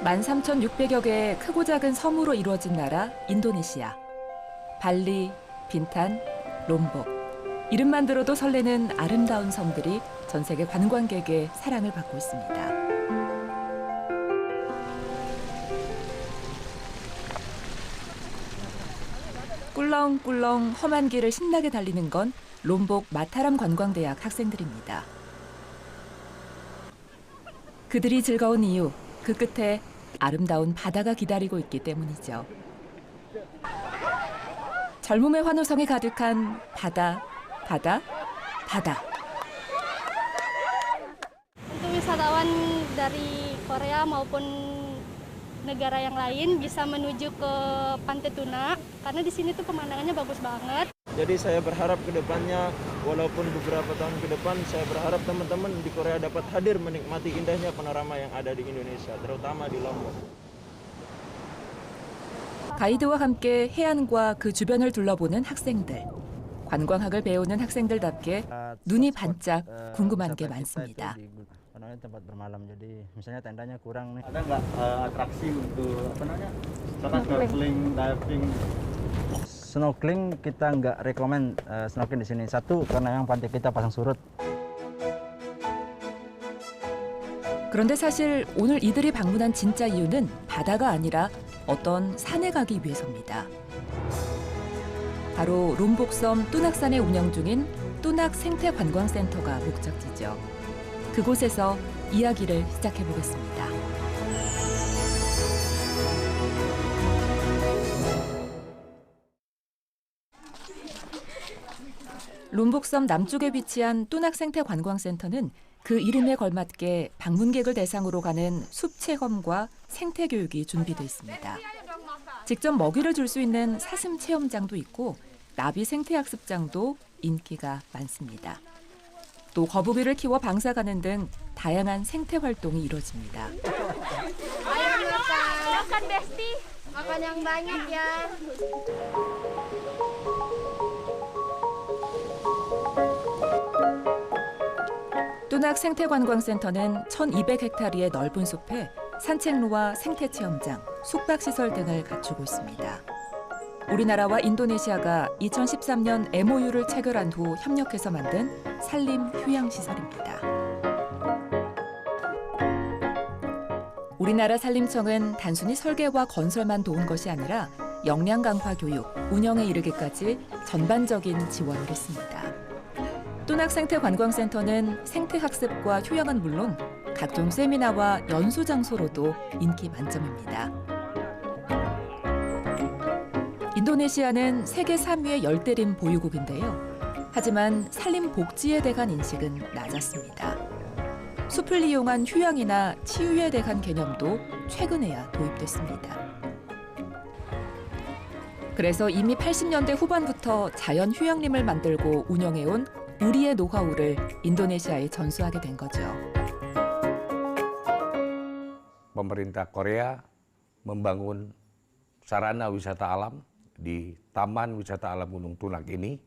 13,600여 개의 크고 작은 섬으로 이루어진 나라 인도네시아. 발리, 빈탄, 롬복. 이름만 들어도 설레는 아름다운 섬들이 전 세계 관광객의 사랑을 받고 있습니다. 꿀렁꿀렁 험한 길을 신나게 달리는 건 롬복 마타람 관광대학 학생들입니다. 그들이 즐거운 이유, 그 끝에 아름다운 바다가 기다리고 있기 때문이죠. 젊음의 환호성이 가득한 바다, 바다, 바다. Untuk wisatawan dari Korea maupun negara yang lain bisa menuju ke Pantai Tuna karena di sini tuh pemandangannya bagus banget. Jadi saya berharap ke depannya, walaupun beberapa tahun ke depan, saya berharap teman-teman di Korea dapat hadir menikmati indahnya panorama yang ada di Indonesia, terutama di Lombok. 가이드와 함께 해안과 그 주변을 둘러보는 학생들. 관광학을 배우는 학생들답게 눈이 반짝 궁금한 게 많습니다. Tempat bermalam, jadi misalnya tendanya kurang nih. Ada nggak atraksi untuk apa namanya? Snorkeling, diving? Snorkeling kita nggak rekomen snorkeling di sini. Satu karena yang pantai kita pasang surut. 그런데 사실 오늘 이들이 방문한 진짜 이유는 바다가 아니라 어떤 산에 가기 위해서입니다. 바로 롬복섬 뚜낙산에 운영 중인 뚜낙 생태관광센터가 목적지죠. 그곳에서 이야기를 시작해 보겠습니다. 롬복섬 남쪽에 위치한 뚜낙 생태관광센터는 그 이름에 걸맞게 방문객을 대상으로 가는 숲 체험과 생태 교육이 준비되어 있습니다. 직접 먹이를 줄 수 있는 사슴 체험장도 있고 나비 생태학습장도 인기가 많습니다. 또 거북이를 키워 방사가는 등 다양한 생태 활동이 이루어집니다. Makan Besti, makan yang banyak ya. 뚜낙 생태관광센터는 1,200헥타르의 넓은 숲에 산책로와 생태체험장, 숙박시설 등을 갖추고 있습니다. 우리나라와 인도네시아가 2013년 MOU를 체결한 후 협력해서 만든 산림 휴양시설입니다. 우리나라 산림청은 단순히 설계와 건설만 도운 것이 아니라 역량 강화 교육, 운영에 이르기까지 전반적인 지원을 했습니다. 뚜낙 생태관광센터는 생태학습과 휴양은 물론 각종 세미나와 연수 장소로도 인기 만점입니다. 인도네시아는 세계 3위의 열대림 보유국인데요. 하지만 산림 복지에 대한 인식은 낮았습니다. 숲을 이용한 휴양이나 치유에 대한 개념도 최근에야 도입됐습니다. 그래서 이미 80년대 후반부터 자연 휴양림을 만들고 운영해온 우리의 노하우를 인도네시아에 전수하게 된 거죠. Pemerintah Korea membangun sarana wisata alam di Taman Wisata Alam Gunung Tunak ini.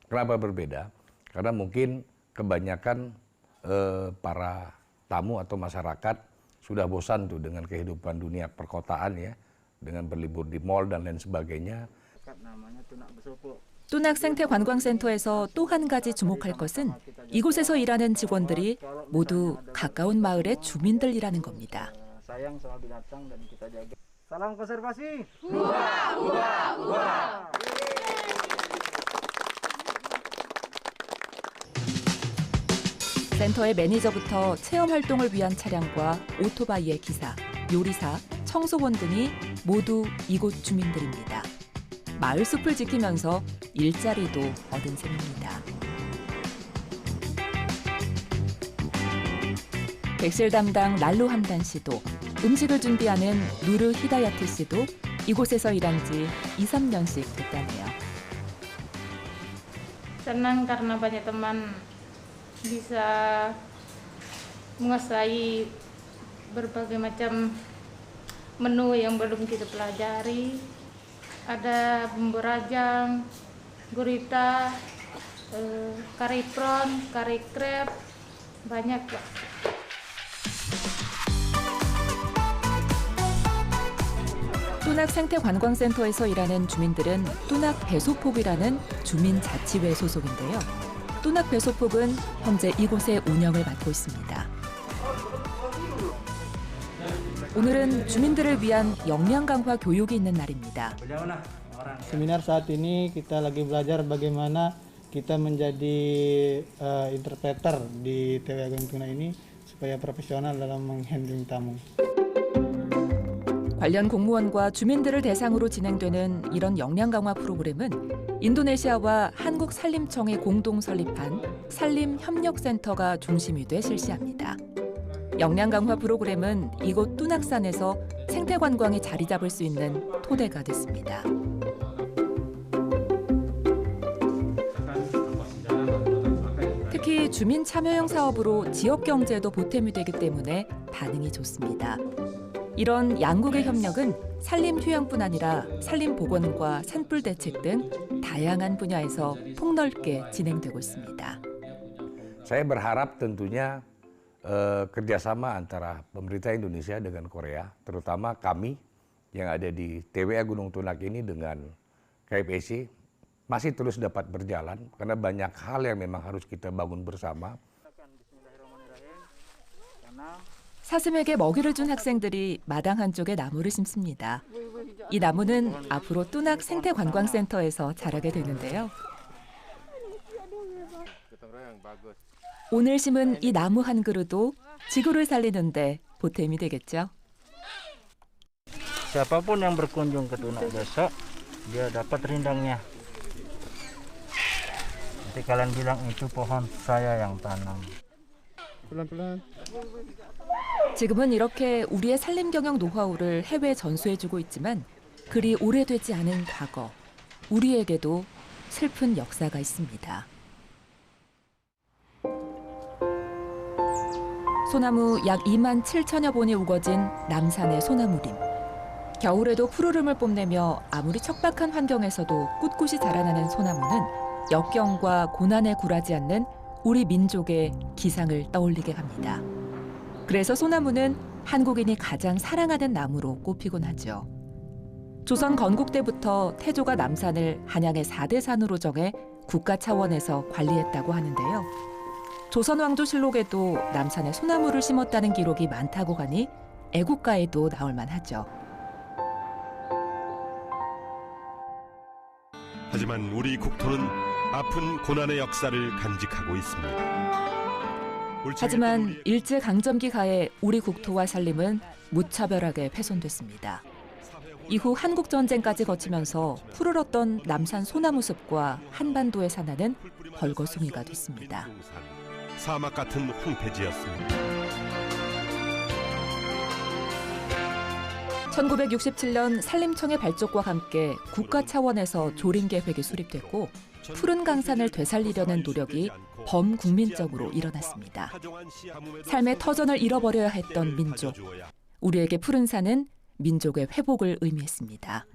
Kenapa berbeda? Karena mungkin kebanyakan para tamu atau masyarakat sudah bosan tuh dengan kehidupan dunia perkotaan ya, dengan berlibur di mall dan lain sebagainya. 뚜낙 생태관광센터에서 또 한 가지 주목할 것은 이곳에서 일하는 직원들이 모두 가까운 마을의 주민들이라는 겁니다. Sayang soal binatang dan kita jaga. Salam konservasi. 센터의 매니저부터 체험 활동을 위한 차량과 오토바이의 기사, 요리사, 청소원 등이 모두 이곳 주민들입니다. 마을 숲을 지키면서 일자리도 얻은 셈입니다. 객실 담당 랄루 함단 씨도 음식을 준비하는 누르 히다야트 씨도 이곳에서 일한 지 2, 3년씩 됐다네요. Senang karena banyak teman bisa menguasai berbagai macam menu yang belum kita pelajari. Ada bumbu rajang, gurita, kari prawn, kari crab, banyak Pak. 뚜낙 생태관광센터에서 일하는 주민들은 뚜낙 배소폭이라는 주민자치회 소속인데요. 뚜낙 배소폭은 현재 이곳의 운영을 맡고 있습니다. 오늘은 주민들을 위한 역량 강화 교육이 있는 날입니다. Seminar saat ini kita lagi belajar bagaimana kita menjadi interpreter di TW Agung Tuna ini supaya profesional dalam menghandling tamu. 관련 공무원과 주민들을 대상으로 진행되는 이런 역량 강화 프로그램은 인도네시아와 한국 산림청이 공동 설립한 산림협력센터가 중심이 돼 실시합니다. 역량 강화 프로그램은 이곳 뚜낙산에서 생태 관광이 자리 잡을 수 있는 토대가 됐습니다. 특히 주민 참여형 사업으로 지역 경제도 보탬이 되기 때문에 반응이 좋습니다. 이런 양국의 협력은 산림 휴양뿐 아니라 산림 복원과 산불 대책 등 다양한 분야에서 폭넓게 진행되고 있습니다. Saya berharap tentunya kerjasama antara pemerintah Indonesia dengan Korea, terutama kami yang ada di TWA Gunung Tunak ini dengan KPSC masih terus dapat berjalan karena banyak hal yang memang harus kita bangun bersama. 사슴에게 먹이를 준 학생들이 마당 한쪽에 나무를 심습니다. 이 나무는 앞으로 뚜낙 생태관광센터에서 자라게 되는데요. 오늘 심은 이 나무 한 그루도 지구를 살리는데 보탬이 되겠죠. Siapapun yang berkunjung ke Tunak besok, dia dapat rindangnya. Nanti kalian bilang itu pohon saya yang tanam. Pelan-pelan. 지금은 이렇게 우리의 산림 경영 노하우를 해외에 전수해주고 있지만 그리 오래되지 않은 과거, 우리에게도 슬픈 역사가 있습니다. 소나무 약 2만 7천여 본이 우거진 남산의 소나무림. 겨울에도 푸르름을 뽐내며 아무리 척박한 환경에서도 꿋꿋이 자라나는 소나무는 역경과 고난에 굴하지 않는 우리 민족의 기상을 떠올리게 합니다. 그래서 소나무는 한국인이 가장 사랑하는 나무로 꼽히곤 하죠. 조선 건국 때부터 태조가 남산을 한양의 4대 산으로 정해 국가 차원에서 관리했다고 하는데요. 조선왕조실록에도 남산에 소나무를 심었다는 기록이 많다고 하니 애국가에도 나올 만하죠. 하지만 우리 국토는 아픈 고난의 역사를 간직하고 있습니다. 하지만 일제강점기 가해 우리 국토와 산림은 무차별하게 훼손됐습니다. 이후 한국전쟁까지 거치면서 푸르렀던 남산 소나무 숲과 한반도의 산하는 벌거숭이가 됐습니다. 사막 같은 황폐지였습니다. 1967년 산림청의 발족과 함께 국가 차원에서 조림 계획이 수립됐고 푸른 강산을 되살리려는 노력이 범국민적으로 일어났습니다. 삶의 터전을 잃어버려야 했던 민족. 우리에게 푸른 산은 민족의 회복을 의미했습니다.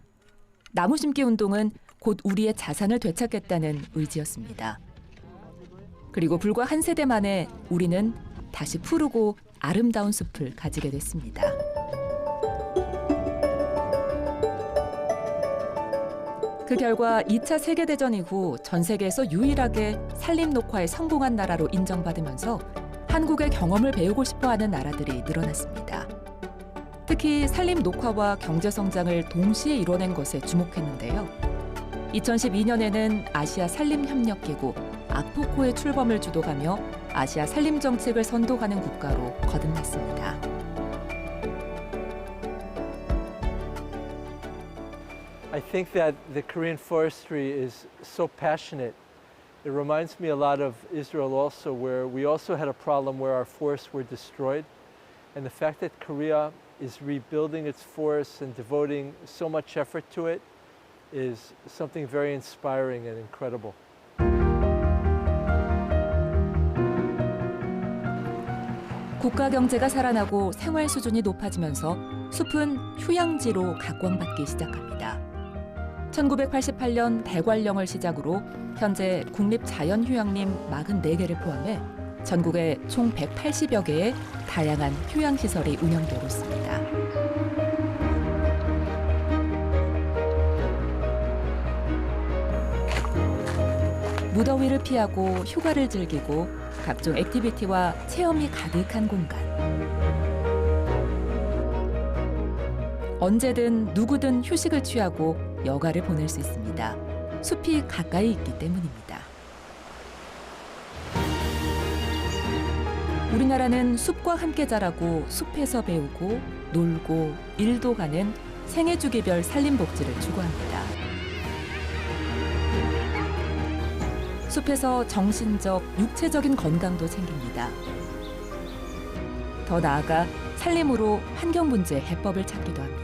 나무 심기 운동은 곧 우리의 자산을 되찾겠다는 의지였습니다. 그리고 불과 한 세대 만에 우리는 다시 푸르고 아름다운 숲을 가지게 됐습니다. 그 결과 2차 세계대전 이후 전 세계에서 유일하게 산림 녹화에 성공한 나라로 인정받으면서 한국의 경험을 배우고 싶어하는 나라들이 늘어났습니다. 특히 산림 녹화와 경제 성장을 동시에 이뤄낸 것에 주목했는데요. 2012년에는 아시아 산림협력기구 아포코의 출범을 주도하며 아시아 산림 정책을 선도하는 국가로 거듭났습니다. I think that the Korean forestry is so passionate. It reminds me a lot of Israel also, where we also had a problem where our forests were destroyed. And the fact that Korea is rebuilding its forests and devoting so much effort to it is something very inspiring and incredible. 국가 경제가 살아나고 생활 수준이 높아지면서 숲은 휴양지로 각광받기 시작합니다. 1988년 대관령을 시작으로 현재 국립자연휴양림 44개를 포함해 전국에 총 180여 개의 다양한 휴양시설이 운영되고 있습니다. 무더위를 피하고 휴가를 즐기고 각종 액티비티와 체험이 가득한 공간. 언제든 누구든 휴식을 취하고 여가를 보낼 수 있습니다. 숲이 가까이 있기 때문입니다. 우리나라는 숲과 함께 자라고 숲에서 배우고 놀고 일도 가는 생애주기별 산림복지를 추구합니다. 숲에서 정신적, 육체적인 건강도 챙깁니다. 더 나아가 산림으로 환경 문제 해법을 찾기도 합니다.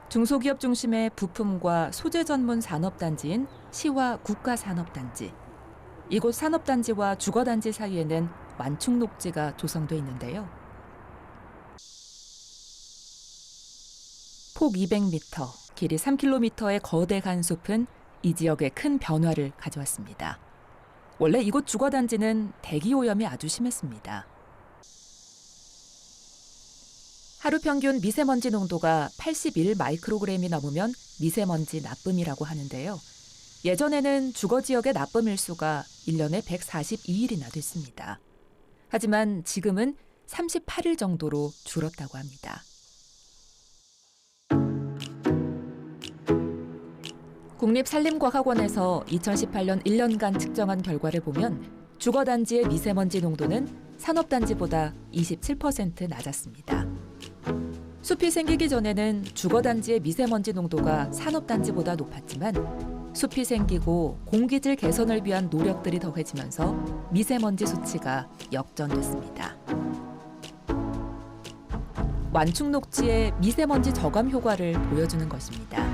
중소기업 중심의 부품과 소재 전문 산업단지인 시와 국가산업단지. 이곳 산업단지와 주거단지 사이에는 완충녹지가 조성돼 있는데요. 폭 200m, 길이 3km의 거대한 숲은 이 지역에 큰 변화를 가져왔습니다. 원래 이곳 주거단지는 대기 오염이 아주 심했습니다. 하루 평균 미세먼지 농도가 81 마이크로그램이 넘으면 미세먼지 나쁨이라고 하는데요. 예전에는 주거 지역의 나쁨 일수가 1년에 142일이나 됐습니다. 하지만 지금은 38일 정도로 줄었다고 합니다. 국립산림과학원에서 2018년 1년간 측정한 결과를 보면 주거단지의 미세먼지 농도는 산업단지보다 27% 낮았습니다. 숲이 생기기 전에는 주거단지의 미세먼지 농도가 산업단지보다 높았지만 숲이 생기고 공기질 개선을 위한 노력들이 더해지면서 미세먼지 수치가 역전됐습니다. 완충녹지의 미세먼지 저감 효과를 보여주는 것입니다.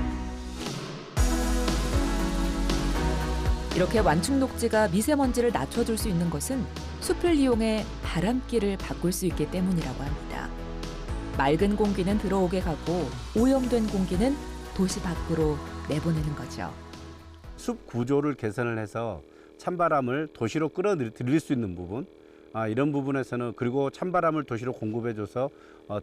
이렇게 완충녹지가 미세먼지를 낮춰줄 수 있는 것은 숲을 이용해 바람길을 바꿀 수 있기 때문이라고 합니다. 맑은 공기는 들어오게 가고 오염된 공기는 도시 밖으로 내보내는 거죠. 숲 구조를 개선을 해서 찬바람을 도시로 끌어들일 수 있는 부분, 이런 부분에서는, 그리고 찬바람을 도시로 공급해줘서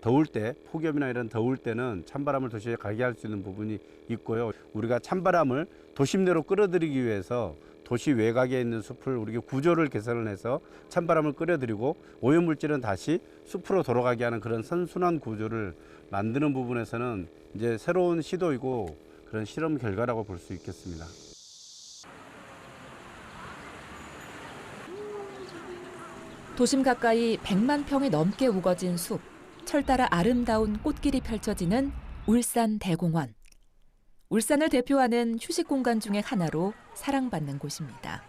더울 때, 폭염이나 이런 더울 때는 찬바람을 도시에 가게 할 수 있는 부분이 있고요. 우리가 찬바람을 도심 내로 끌어들이기 위해서 도시 외곽에 있는 숲을 우리가 구조를 개선을 해서 찬바람을 끌어들이고 오염물질은 다시 숲으로 돌아가게 하는 그런 선순환 구조를 만드는 부분에서는 이제 새로운 시도이고 그런 실험 결과라고 볼 수 있겠습니다. 도심 가까이 100만 평이 넘게 우거진 숲, 철 따라 아름다운 꽃길이 펼쳐지는 울산 대공원. 울산을 대표하는 휴식 공간 중의 하나로 사랑받는 곳입니다.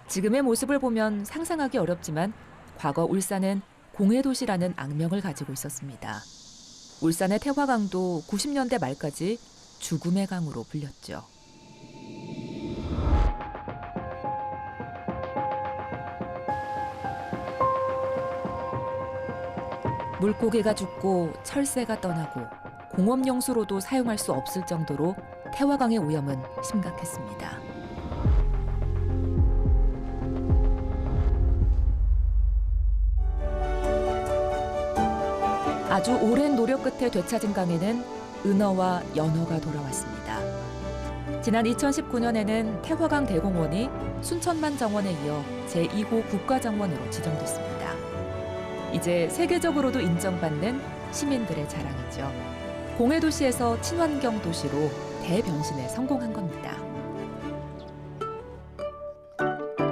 지금의 모습을 보면 상상하기 어렵지만 과거 울산은 공해도시라는 악명을 가지고 있었습니다. 울산의 태화강도 90년대 말까지 죽음의 강으로 불렸죠. 물고기가 죽고 철새가 떠나고 공업용수로도 사용할 수 없을 정도로 태화강의 오염은 심각했습니다. 아주 오랜 노력 끝에 되찾은 강에는 은어와 연어가 돌아왔습니다. 지난 2019년에는 태화강 대공원이 순천만 정원에 이어 제2호 국가정원으로 지정됐습니다. 이제 세계적으로도 인정받는 시민들의 자랑이죠. 공해도시에서 친환경 도시로 대변신에 성공한 겁니다.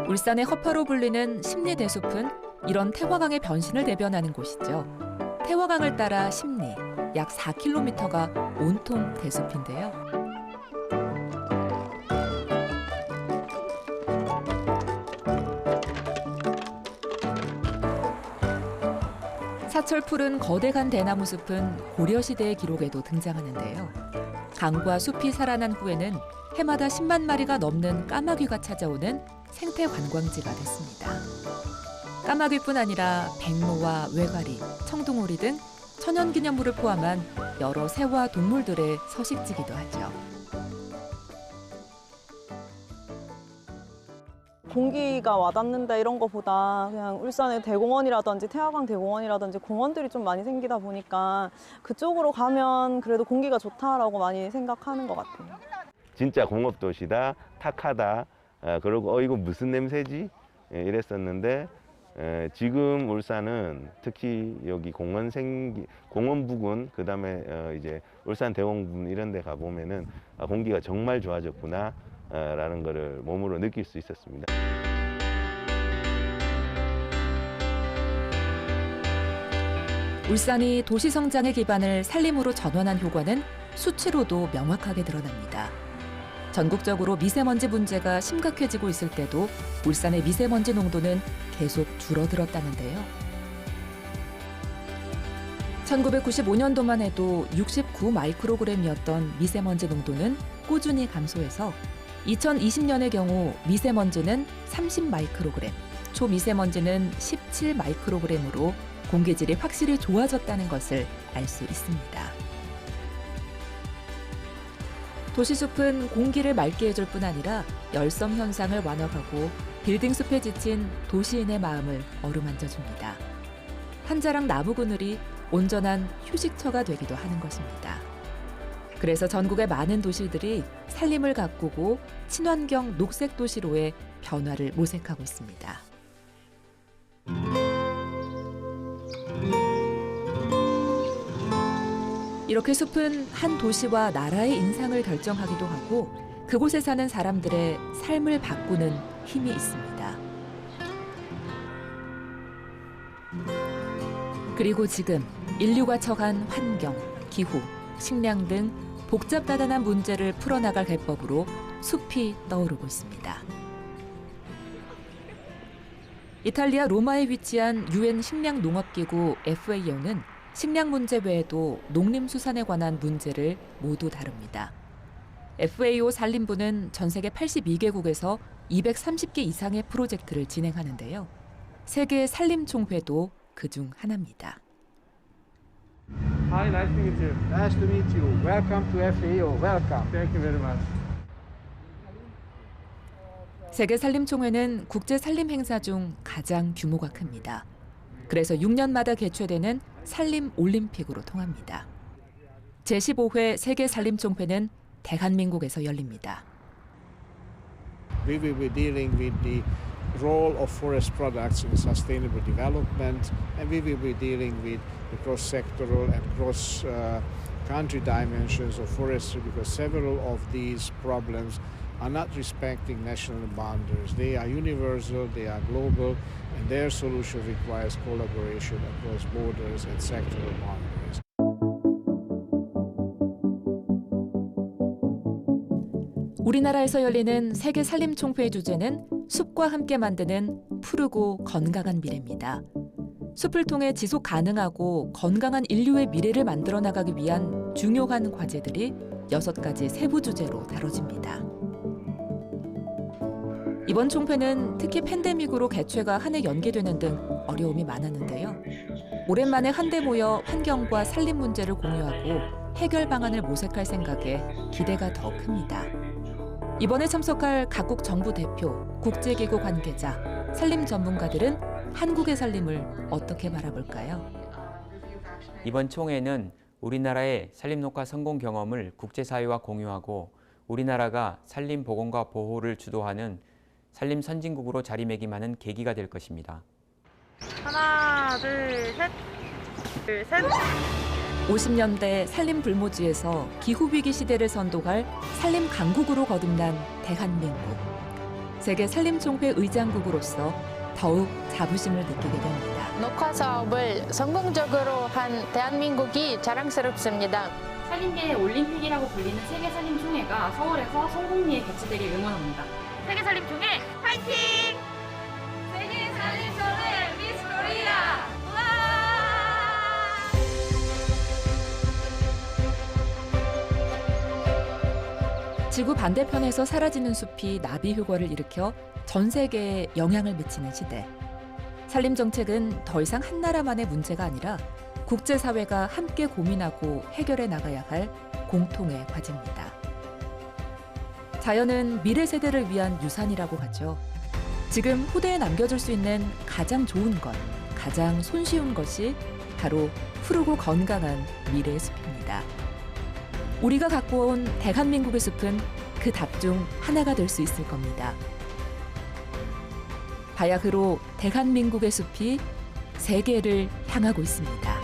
울산의 허파로 불리는 심리대숲은 이런 태화강의 변신을 대변하는 곳이죠. 태화강을 따라 심리, 약 4km가 온통 대숲인데요. 사철 푸른 거대한 대나무 숲은 고려시대의 기록에도 등장하는데요. 강과 숲이 살아난 후에는 해마다 10만 마리가 넘는 까마귀가 찾아오는 생태 관광지가 됐습니다. 까마귀뿐 아니라 백로와 외가리, 청둥오리 등 천연기념물을 포함한 여러 새와 동물들의 서식지기도 하죠. 공기가 와닿는다 이런 거보다 그냥 울산의 대공원이라든지 태화강 대공원이라든지 공원들이 좀 많이 생기다 보니까 그쪽으로 가면 그래도 공기가 좋다라고 많이 생각하는 것 같아요. 진짜 공업도시다, 탁하다, 그리고 이거 무슨 냄새지? 이랬었는데 지금 울산은 특히 여기 공원 부근, 그다음에 이제 울산 대공원 부근 이런 데 가보면은 공기가 정말 좋아졌구나 라는 거를 몸으로 느낄 수 있었습니다. 울산이 도시 성장의 기반을 산림으로 전환한 효과는 수치로도 명확하게 드러납니다. 전국적으로 미세먼지 문제가 심각해지고 있을 때도 울산의 미세먼지 농도는 계속 줄어들었다는데요. 1995년도만 해도 69 마이크로그램이었던 미세먼지 농도는 꾸준히 감소해서 2020년의 경우 미세먼지는 30 마이크로그램, 초미세먼지는 17 마이크로그램으로 공기질이 확실히 좋아졌다는 것을 알 수 있습니다. 도시숲은 공기를 맑게 해줄 뿐 아니라 열섬 현상을 완화하고 빌딩 숲에 지친 도시인의 마음을 어루만져줍니다. 한 자락 나무 그늘이 온전한 휴식처가 되기도 하는 것입니다. 그래서 전국의 많은 도시들이 산림을 가꾸고 친환경 녹색 도시로의 변화를 모색하고 있습니다. 이렇게 숲은 한 도시와 나라의 인상을 결정하기도 하고 그곳에 사는 사람들의 삶을 바꾸는 힘이 있습니다. 그리고 지금 인류가 처한 환경, 기후, 식량 등 복잡다단한 문제를 풀어나갈 해법으로 숲이 떠오르고 있습니다. 이탈리아 로마에 위치한 UN 식량농업기구 FAO는 식량 문제 외에도 농림수산에 관한 문제를 모두 다룹니다. FAO 산림부는 전 세계 82개국에서 230개 이상의 프로젝트를 진행하는데요. 세계 산림총회도 그중 하나입니다. Hi, nice to meet you. Nice to meet you. Welcome to FAO. Welcome. Thank you very much. 세계 산림총회는 국제 산림 행사 중 가장 규모가 큽니다. 그래서 6년마다 개최되는 산림 올림픽으로 통합니다. 제15회 세계 산림총회는 대한민국에서 열립니다. We will be dealing with the role of forest products in sustainable development, and we will be dealing with the cross-sectoral and cross-country dimensions of forestry, because several of these problems are not respecting national boundaries. They are universal, they are global, and their solution requires collaboration across borders and sectoral boundaries. 우리나라에서 열리는 세계 산림총회의 주제는 숲과 함께 만드는 푸르고 건강한 미래입니다. 숲을 통해 지속 가능하고 건강한 인류의 미래를 만들어 나가기 위한 중요한 과제들이 6가지 세부 주제로 다뤄집니다. 이번 총회는 특히 팬데믹으로 개최가 한 해 연기되는 등 어려움이 많았는데요. 오랜만에 한데 모여 환경과 산림 문제를 공유하고 해결 방안을 모색할 생각에 기대가 더 큽니다. 이번에 참석할 각국 정부 대표, 국제기구 관계자, 산림 전문가들은 한국의 산림을 어떻게 바라볼까요? 이번 총회는 우리나라의 산림녹화 성공 경험을 국제사회와 공유하고 우리나라가 산림 복원과 보호를 주도하는 산림 선진국으로 자리매김하는 계기가 될 것입니다. 하나, 둘, 셋. 둘, 셋. 50년대 산림 불모지에서 기후위기 시대를 선도할 산림 강국으로 거듭난 대한민국. 세계 산림총회 의장국으로서 더욱 자부심을 느끼게 됩니다. 녹화 사업을 성공적으로 한 대한민국이 자랑스럽습니다. 산림계의 올림픽이라고 불리는 세계 산림총회가 서울에서 성공리에 개최되길 응원합니다. 세계 산림총회 파이팅! 세계 산림총회 미스 코리아! 지구 반대편에서 사라지는 숲이 나비 효과를 일으켜 전 세계에 영향을 미치는 시대. 산림 정책은 더 이상 한 나라만의 문제가 아니라 국제사회가 함께 고민하고 해결해 나가야 할 공통의 과제입니다. 자연은 미래 세대를 위한 유산이라고 하죠. 지금 후대에 남겨줄 수 있는 가장 좋은 것, 가장 손쉬운 것이 바로 푸르고 건강한 미래의 숲입니다. 우리가 갖고 온 대한민국의 숲은 그 답 중 하나가 될 수 있을 겁니다. 바야흐로 대한민국의 숲이 세계를 향하고 있습니다.